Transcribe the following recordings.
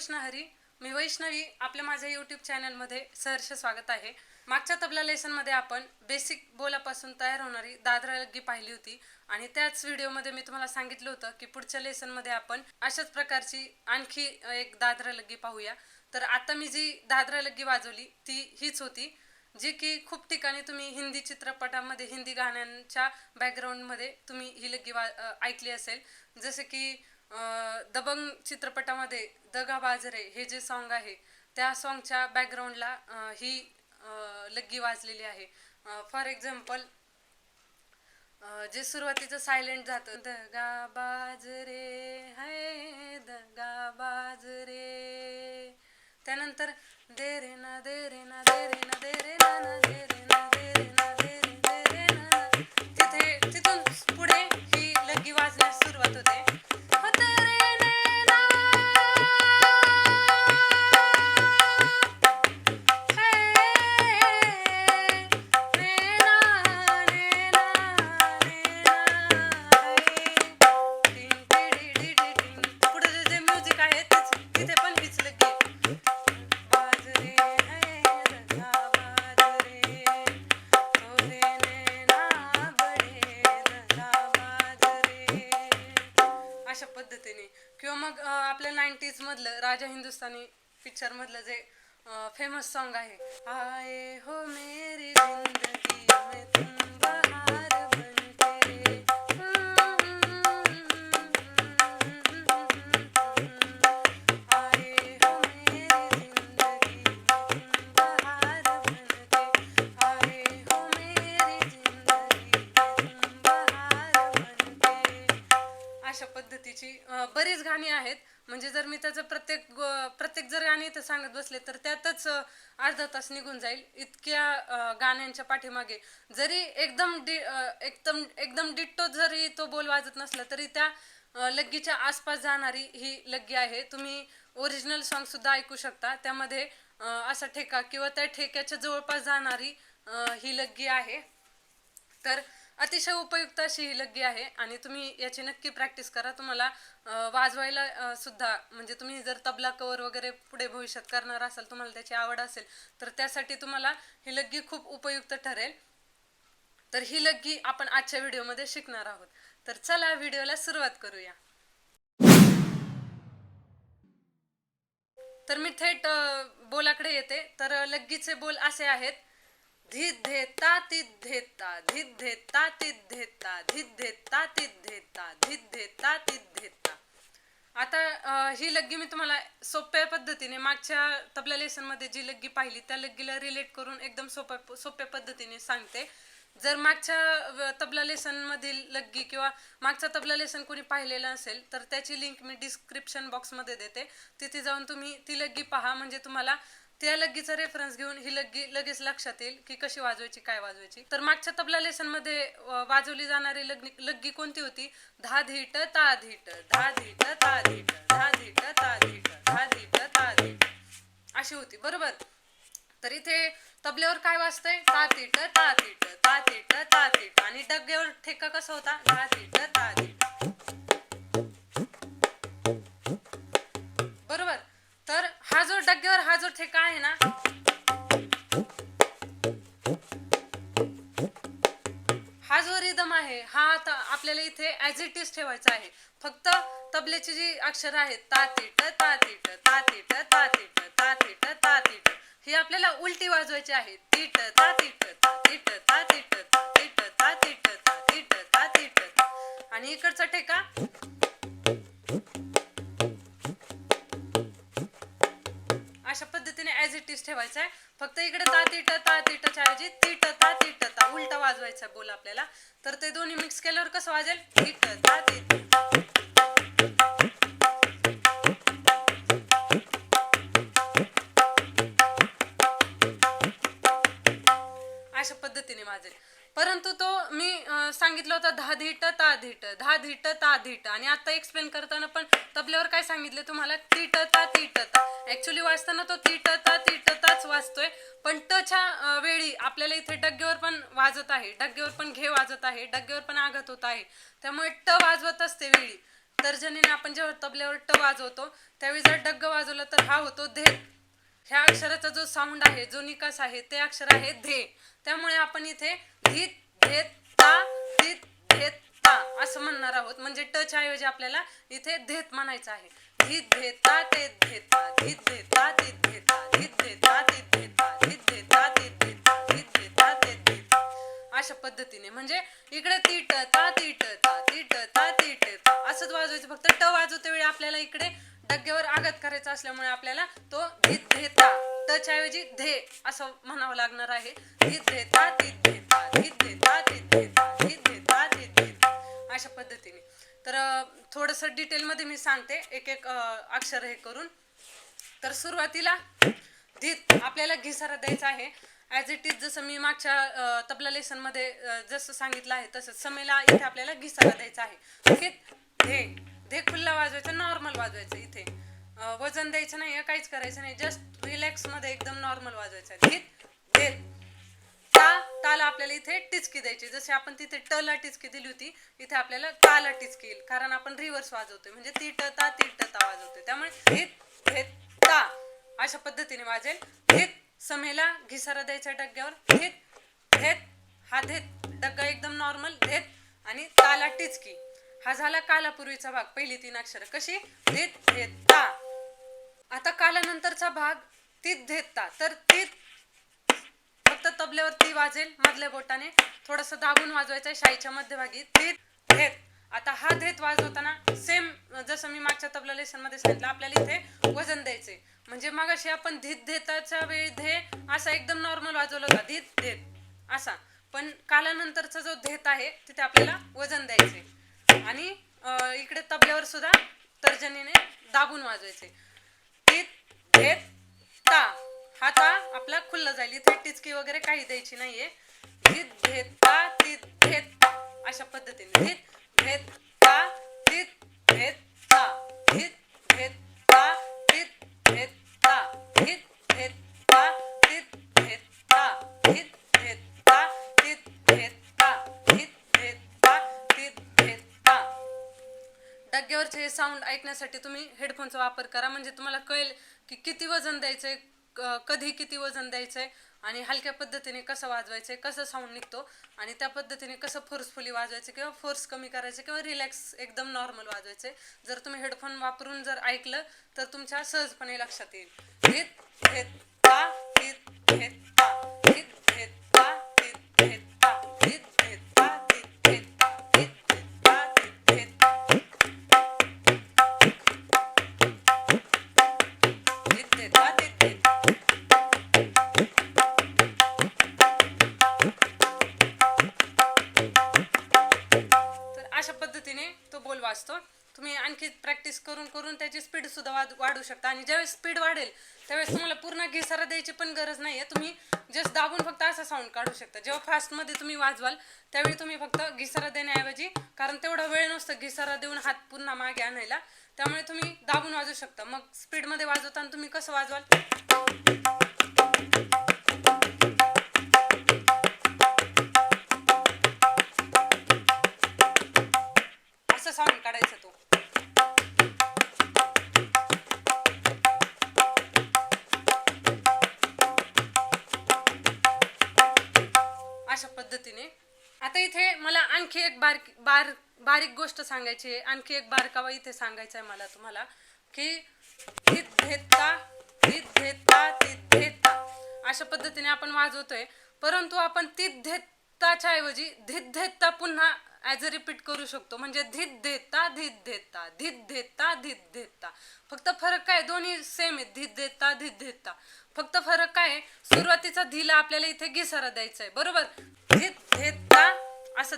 कृष्ण हरी. मी वैष्णवी. आपल्या माझ्या यूट्यूब चॅनलमध्ये सहर्ष स्वागत आहे. मागच्या तबला लेसनमध्ये आपण बेसिक बोलापासून तयार होणारी दादरा लग्गी पाहिली होती आणि त्याच व्हिडिओमध्ये मी तुम्हाला सांगितलं होतं की पुढच्या लेसनमध्ये आपण अशाच प्रकारची आणखी एक दादरा लग्गी पाहूया. तर आता मी जी दादरा लग्गी वाजवली ती हीच होती, जी की खूप ठिकाणी तुम्ही हिंदी चित्रपटामध्ये हिंदी गाण्यांच्या बॅकग्राऊंडमध्ये तुम्ही ही लग्गी ऐकली असेल. जसे की दबंग चित्रपटामध्ये दगा बाजरे हे जे सॉन्ग आहे त्या सॉन्गच्या बॅकग्राऊंडला ही लग्गी वाजलेली आहे. फॉर एक्झाम्पल जे सुरुवातीचं सायलेंट जातं, दगा बाजरे हाय दगा बाजरे, त्यानंतर दे रे ना दे रे ना दे रे ना दे रे ना ना दे रे ना दे रे ना दे रे दे रे ना, तिथून पुढे ही लग्गी वाजण्यास सुरुवात होते. अशा पद्धतीने किंवा मग आपल्या 90s मधलं राजा हिंदुस्तानी पिक्चर मधलं जे फेमस सॉन्ग आहे, आए हो मेरी जिंदगी में तुम बहार बनके, आए हो मेरी जिंदगी में तुम बहार बनके, आए हो मेरी जिंदगी में तुम बहार बनके. अशा पद्धतीची बरीच गाणी आहेत. म्हणजे जर मी त्याचं प्रत्येक जर गाणी इथं सांगत बसले तर त्यातच अर्धा तास निघून जाईल. इतक्या गाण्यांच्या पाठीमागे जरी एकदम डिट्टो जरी तो बोल वाजत नसला तरी त्या लग्गीच्या आसपास जाणारी ही लग्गी आहे. तुम्ही ओरिजिनल सॉन्ग सुद्धा ऐकू शकता. त्यामध्ये असा ठेका किंवा त्या ठेक्याच्या जवळपास जाणारी ही लग्गी आहे. तर अतिशय उपयुक्त अशी ही लग्गी आहे आणि तुम्ही याची नक्की प्रॅक्टिस करा. तुम्हाला वाजवायला सुद्धा, म्हणजे तुम्ही जर तबला कवर वगैरे पुढे भविष्यात करणार असाल, तुम्हाला त्याची आवड असेल तर त्यासाठी तुम्हाला ही लग्गी खूप उपयुक्त ठरेल. तर ही लग्गी आपण आजच्या व्हिडिओमध्ये शिकणार आहोत. तर चला व्हिडिओला सुरुवात करूया. तर मी थेट बोलाकडे येते. तर लग्गीचे बोल असे आहेत, धित धेता तित धेता धित धेता तित धेता धित धेता तित धेता धित धेता तित धेता. आता ही लग्गी मी तुम्हाला सोप्या पद्धतीने मागच्या तबला लेसन मध्ये जी लग्गी पाहिली त्या लग्गीला रिलेट करून एकदम सोप्या पद्धतीने सांगते. जर मागच्या तबला लेसन मधील लग्गी किंवा मागचा तबला लेसन कोणी पाहिलेला असेल तर त्याची लिंक मी डिस्क्रिप्शन बॉक्स मध्ये देते. तिथे जाऊन तुम्ही ती लग्गी पहा, म्हणजे तुम्हाला त्या लग्गीचा रेफरन्स घेऊन ही लग्गी लगेच लक्षात येईल की कशी वाजवायची, काय वाजवायची. तर मागच्या तबला लेसन मध्ये वाजवली जाणारी लग्गी कोणती होती? धा धीट ता धीट धा धीट ता धीट धा धीट ता धीट धा धीट ता धीट अशी होती, बरोबर. तर इथे तबल्यावर काय वाजतंय? ता तीट ता तीट ता तीट ता तीट. आणि डग्यावर ठेका कसा होता? धा तीट ता तीट, बरोबर. तर हा जो डग्यावर हा जो ठेका आहे ना, हा जो रिदम आहे हा आता आपल्याला इथे ऍज इट इज ठेवायचा आहे. फक्त तबल्याची जी अक्षर आहेत ता तीट ता तीट ता तीट ता तीट ता तीट ता तीट, ही आपल्याला उलटी वाजवायची आहे. तीट ता तीट ता तीट ता तीट ता तीट ता तीट ता तीट ता तीट. आणि इकडचा ठेका अशा पद्धतीने ऍज इट इज ठेवायचा आहे. फक्त इकडे ता तीटच्या ऐवजी तीट ता उलटा वाजवायचा बोल आपल्याला. तर ते दोन्ही मिक्स केल्यावर कसं वाजेल? तीट ता तीट. अशा पद्धतीने वाजेल. परंतु तो मी सांगितलं होतं धा धीट ता धीट धा धीट ता धीट. आणि आता एक्सप्लेन करताना पण तबल्यावर काय सांगितलं तुम्हाला? तीट ता तीट ता. ऍक्च्युली वाजताना तो तीट ता तीट ताच वाजतोय, पण टच्या वेळी आपल्याला इथे डग्ग्यावर पण वाजत आहे, डग्ग्यावर पण घे वाजत आहे, डग्ग्यावर पण आघात होत आहे. त्यामुळे ट वाजवत असते वेळी तर्जनीने आपण जेव्हा तबल्यावर ट वाजवतो त्यावेळी जर डग्ग वाजवलं तर हा होतो धेत. ह्या अक्षराचा जो साऊंड आहे, जो निकास आहे, ते अक्षर आहे धे. त्यामुळे आपण इथे धीत धेत ता धीत धेत ता असं म्हणणार आहोत. म्हणजे टच्या ऐवजी आपल्याला इथे धेत म्हणायचं आहे. धीत धेता ते धेता, धीत धेता ते धेता, धीत धेता ते धेता, धीत धेता ते धेता, धीत धेता ते धेता. अशा पद्धतीने म्हणजे इकडे तीट ता तीट ता तीट ता तीट ता असंच वाजवायचं. फक्त ट वाजवते वेळी आपल्याला इकडे डग्ग्यावर आघात करायचा असल्यामुळे आपल्याला तो धीत धेता टच्या ऐवजी धे असं म्हणावं लागणार आहे. धीत धेता तीत धेता, धीत धेता तीत धेता, धीत धेता तीत धेता अशा पद्धतीने. तर थोडंसं डिटेलमध्ये मी सांगते एक एक अक्षर हे करून. तर सुरुवातीला धीत आपल्याला घिसारा द्यायचा आहे. ॲज इट इज जसं मी मागच्या तबला लेसनमध्ये जसं सांगितलं आहे तसंच समेला इथे आपल्याला घिसारा द्यायचा आहे. धीत धे धे खुल्ला वाजवायचा, नॉर्मल वाजवायचं. इथे वजन द्यायचं नाही, काहीच करायचं नाही, जस्ट रिलॅक्स मध्ये एकदम नॉर्मल वाजवायचं. धीत धेत ता ताला आपल्याला इथे टिचकी द्यायची. जसे आपण तिथे ट ला टिचकी दिली होती इथे आपल्याला ताला टिचकी येईल, कारण आपण रिव्हर्स वाजवतोय म्हणजे ती ट ता वाजवतोय. त्यामुळे धीत धेत ता अशा पद्धतीने वाजेल. धीत समेला घिसारा द्यायचा डग्ग्यावर. धीत धेत हा धेत डग्गा एकदम नॉर्मल धेत आणि ताला टिचकी. हा झाला कालापूर्वीचा भाग, पहिली 3 अक्षर कशी धीत धेत ता. आता कालानंतरचा भाग तीत धेत ता. तर तीत फक्त तबल्यावर ती वाजेल मधल्या बोटाने, थोडस दाबून वाजवायचं आहे शाईच्या मध्यभागी. तीत धेत. आता हा धेत वाजवताना सेम जसं मी मागच्या तबला लेसन मध्ये सांगितलं आपल्याला इथे वजन द्यायचे. म्हणजे मगाशी आपण धीत धेताच्या वेळी धे असा एकदम नॉर्मल वाजवला होता धीत धेत असा, पण कालानंतरचा जो धेत आहे तिथे आपल्याला वजन द्यायचे आणि इकडे तबल्यावर सुद्धा तर्जनीने दाबून वाजवायचे. तीत धेत ता हा ता आपला खुल्ला जाईल, इथे टिचकी वगैरे काही द्यायची नाहीये. धीत धेत ता तीत धेत ता अशा पद्धतीने धीत धेत ता तीत धेत ता, धीत धेत ता तीत धेत ता, धीत धेत ता तीत धेत ता, धीत धेत ता तीत धेत ता, धीत धेत ता तीत धेत ता. डग्ग्यावरचे हे साऊंड ऐकण्यासाठी तुम्ही हेडफोनचा वापर करा, म्हणजे तुम्हाला कळेल की किती वजन द्यायचंय, कधी किती वजन द्यायचंय आणि हलक्या पद्धतीने कसं वाजवायचंय, कसं साऊंड निघतो आणि त्या पद्धतीने कसं फोर्सफुली वाजवायचं किंवा फोर्स कमी करायचं किंवा रिलॅक्स एकदम नॉर्मल वाजवायचे. जर तुम्ही हेडफोन वापरून जर ऐकलं तर तुमच्या सहजपणे लक्षात येईल. धीत धेत ता तीत धेत ता, धीत धेत ता तीत धेत ता, धीत धेत ता तीत धेत ता, धीत धेत ता तीत धेत ता, धीत धेत ता तीत धेत ता. अशा पद्धतीने तो बोल वाजतो. तुम्ही आणखी प्रॅक्टिस करून करून त्याची स्पीड सुद्धा वाढवू शकता आणि ज्यावेळेस स्पीड वाढेल त्यावेळेस तुम्हाला पूर्ण घिसारा द्यायची पण गरज नाहीये. तुम्ही जस्ट दाबून फक्त असा साऊंड काढू शकता. जेव्हा फास्टमध्ये तुम्ही वाजवाल त्यावेळी तुम्ही फक्त घिसारा देण्याऐवजी, कारण तेवढा वेळ नसतं घिसारा देऊन हात पुन्हा मागे आणायला, त्यामुळे तुम्ही दाबून वाजवू शकता. मग स्पीडमध्ये वाजवताना तुम्ही कसं वाजवाल असं साऊंड काढायचं तो. अशा पद्धतीने. आता इथे मला आणखी एक बारीक गोष्ट सांगायची आहे, आणखी एक बारकावा इथे सांगायचा आहे मला तुम्हाला की धीत धेत ता धीत धेत ता तीत धेत ता अशा पद्धतीने आपण वाजवतोय, परंतु आपण तीत धेत ताच्या ऐवजी धीत धेत ता पुन्हा ॲज अ रिपीट करू शकतो. म्हणजे धीत धेत ता धीत धेत ता, धीत धेत ता धीत धेत ता. फक्त फरक काय, दोन्ही सेम आहे, धीत धेत ता धीत धेत ता. फक्त फरक काय आहे, सुरुवातीचा धीला आपल्याला इथे घिसारा द्यायचा आहे, बरोबर. धीत धेत ता असं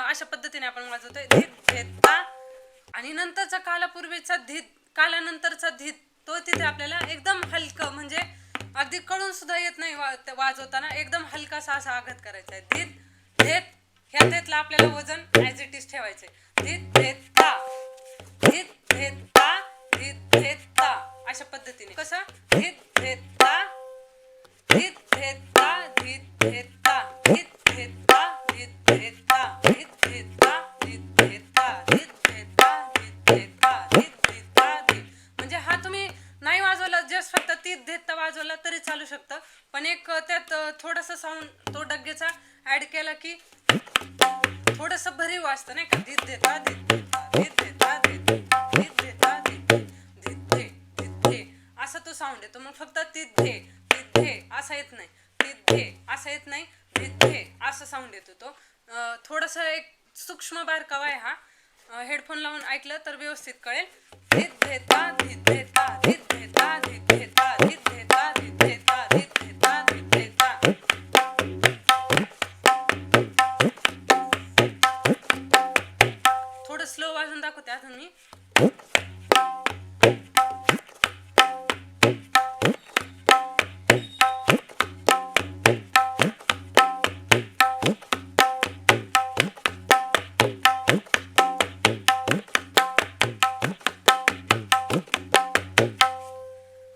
अशा पद्धतीने आपण वाजवतोय धीत धेत ता आणि नंतरचा कालापूर्वीचा धीत, कालानंतरचा धीत तो तिथे आपल्याला एकदम हलकं, म्हणजे अगदी कळून सुद्धा येत नाही वाजवताना, एकदम हलकासा असा आघात करायचा आहे. धीत धेत ह्या धेतला आपल्याला वजन ॲज इट इज ठेवायचे. धीत धेत ता धीत धेत ता धीत धेत ता अशा पद्धतीने. कसं धीत धेत ता धीत धेत ता धीत धेत ता धीत धेत ता धीत धेत ता धीत धेत ता धीत धेत ता धीत धेत ता धीत धेत नाही का, धीत देता धीत देता धीत देता धीत धीत देता धीत धीत धे असा तो साऊंड येतो. मग फक्त धीत धे असा येत नाही, धीत धे असा येत नाही, धीत धे असा साऊंड येतो तो. थोडंसं एक सूक्ष्म बारकावा आहे हा. हेडफोन लावून ऐकलं तर व्यवस्थित कळेल. धीत धेता धीत धेता धीत धेता धीत धेता धीत धेता धीत धेता धीत धेता धीत धेता. थोडं स्लो वाजून दाखवते अजून मी.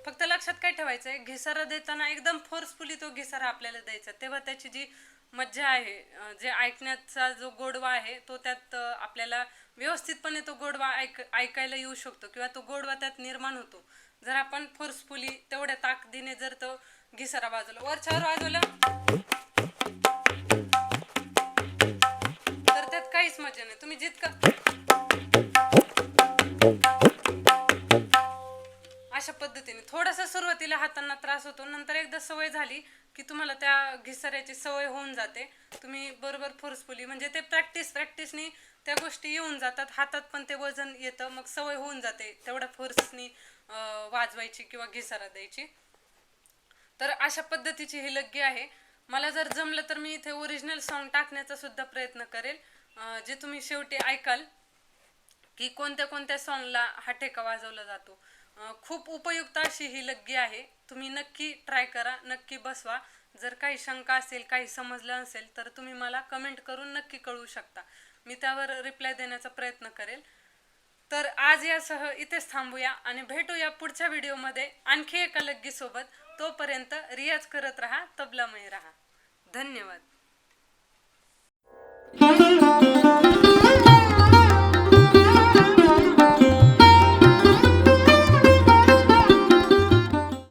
फक्त लक्षात काय ठेवायचंय, घिसारा देताना एकदम फोर्सफुली तो घिसारा आपल्याला द्यायचा, तेव्हा त्याची जी मज्जा आहे, जे ऐकण्याचा जो गोडवा आहे तो त्यात आपल्याला व्यवस्थितपणे तो गोडवा ऐकायला येऊ शकतो किंवा तो गोडवा त्यात निर्माण होतो. जर आपण फोर्सफुली तेवढ्या ताकदीने जर तो घिसारा वाजवला, वरच्यावर वाजवलं तर त्यात काहीच मजा नाही. तुम्ही जितकं अशा पद्धतीने थोडासा सुरुवातीला हातांना त्रास होतो, नंतर एकदा सवय झाली की तुम्हाला त्या घिसाऱ्याची सवय होऊन जाते. तुम्ही बरोबर फोर्सफुली म्हणजे ते प्रॅक्टिसनी त्या गोष्टी येऊन जातात, हातात पण ते वजन येतं, मग सवय होऊन जाते तेवढ्या फोर्सनी वाजवायची किंवा घिसारा द्यायची. तर अशा पद्धतीची ही लग्गी आहे. मला जर जमलं तर मी इथे ओरिजिनल सॉन्ग टाकण्याचा सुद्धा प्रयत्न करेल, जे तुम्ही शेवटी ऐकाल की कोणत्या कोणत्या सॉन्गला हा ठेका वाजवला जातो. खूप उपयुक्त अशी ही लग्गी आहे. तुम्ही नक्की ट्राय करा, नक्की बसवा. जर काही शंका असेल, काही समजलं नसेल तर तुम्ही मला कमेंट करून नक्की कळवू शकता, मी त्यावर रिप्लाय देण्याचा प्रयत्न करेल. तर आज यासह इथेच थांबूया आणि भेटूया पुढच्या व्हिडिओमध्ये आणखी एका लग्गीसोबत. तोपर्यंत रियाज करत राहा, तबलामय राहा. धन्यवाद.